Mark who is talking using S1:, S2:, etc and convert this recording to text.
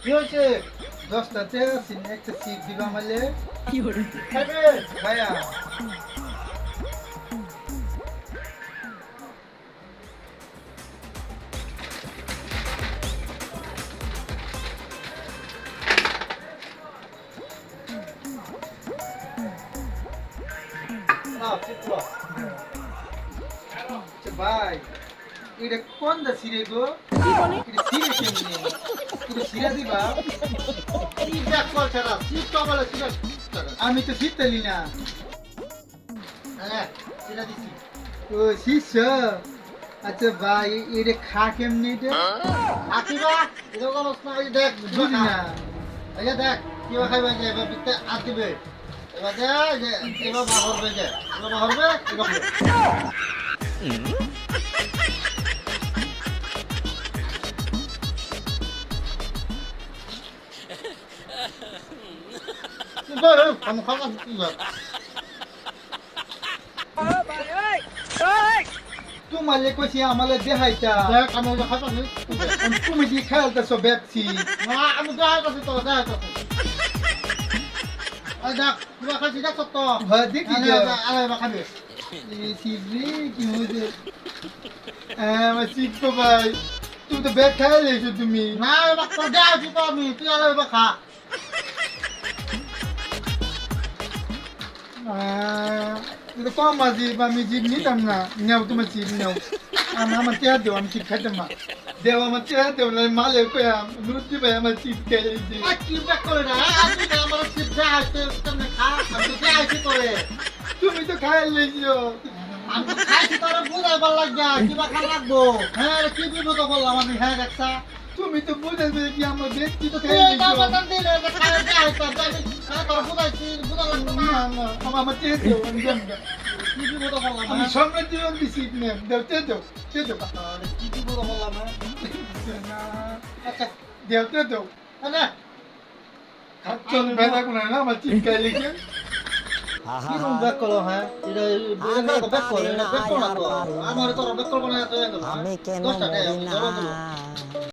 S1: কি হয়েছে?
S2: 10টাতে সিনে একটা সিট দিবা আমালে
S1: খাইবে?
S2: ভাইয়া।
S1: নাও, ঠিক তো।
S2: আচ্ছা ভাই, এটা কোন দা সিরে গো? এটা সিরে কেমনে? এটা সিরা দিবা?
S1: কি ব্যাক করছে না? সিট তো বলে সিট।
S2: আমি তো জিতলি না।
S1: হ্যাঁ, সিটা দিছি।
S2: ও শিষ্য। আচ্ছা ভাই, এটা খা কেমনে এটা?
S1: আকিবা, এরকম না এই দেখ,
S2: বুঝি না।
S1: এই যে দেখ, কিবা খাইবে যে এবার বিতে আট দিবে। এবার দে, যে এবার বাহরবে যে। এবার বাহরবে, এবার খাবে। আমি খাওয়া কি না?
S2: তোমালে কইছি আমালে দেখাইতা।
S1: দেখ, আমি ওই যে খাইতে নেই।
S2: তুমি দি খেলতেছো ব্যক্তি।
S1: না, আমি দেখাইতেছি তো, দেখাইতেছি। এই দেখ, কিবা খাইছি দেখ তো।
S2: হ্যাঁ দেখি
S1: আরে,
S2: তো।
S1: আরে, এবার খাবি।
S2: এই সিবলি কি হয়েছে? আমার শিখতো ভাই। তুমি তো ব্যাগ খেয়ালেছো তুমি।
S1: না, এবার তো দেখাইছি তো আমি, তুই আরে এবার খা।
S2: এটা কম আজিব, আমি জিপ নিতাম না। নেও তোমার চিপ নেও। আমার চেয়ার দেও, আমি চিপ খাইতাম না। দেও আমার চেয়ার দেও, না মালে কয়া নুরুদ্দি ভাই আমার চিপ খেয়েছে।
S1: আর কি ব্যাক করে না? আমি না আমার সিট দেখাইছে, তুমি খা। আমি তো দেখাইছি তোরে।
S2: তুমি তো খাইলেছো।
S1: আমি তো খাইছি তোরে বুঝাইবার লাগবে, কিবা খা লাগবো। হ্যাঁ, রে, কি বিপদ বললাম আমি, হ্যাঁ দেখছা।
S2: তুমি তো বুঝাইবে কি আমার ব্যক্তি তো
S1: তুই এই
S2: খাইলেছো।
S1: বাবাটান দিলে, যে খাই দেখাইছে, আমি খাই তোরে বুঝাইছি, বুঝা লাগবে না।
S2: না না, আমার চেয়ার দেও, আমি জানি না।
S1: কি বিপদ বললাম,
S2: আমি
S1: হ্যাঁ?
S2: সামনে দিয়ে আমি সিট নেম দেও, চেয়ে দেও, চেয়ে দেও।
S1: আরে, কি বিপদ বললাম, হ্যাঁ? আচ্ছা,
S2: দেও, চেয়ে দেও।
S1: না,
S2: চল বেলা কোনা না আমার চিপ খাইলেছে।
S1: কিরম ব্যাক করো, হ্যাঁ? এটা ব্যাক করে, এটা ব্যাক করো না তো। আমার তোর ব্যাক করবো না, তো
S3: আমি কেন
S1: 10 টাকা
S3: মরি
S1: আমি ধরো তো।
S3: না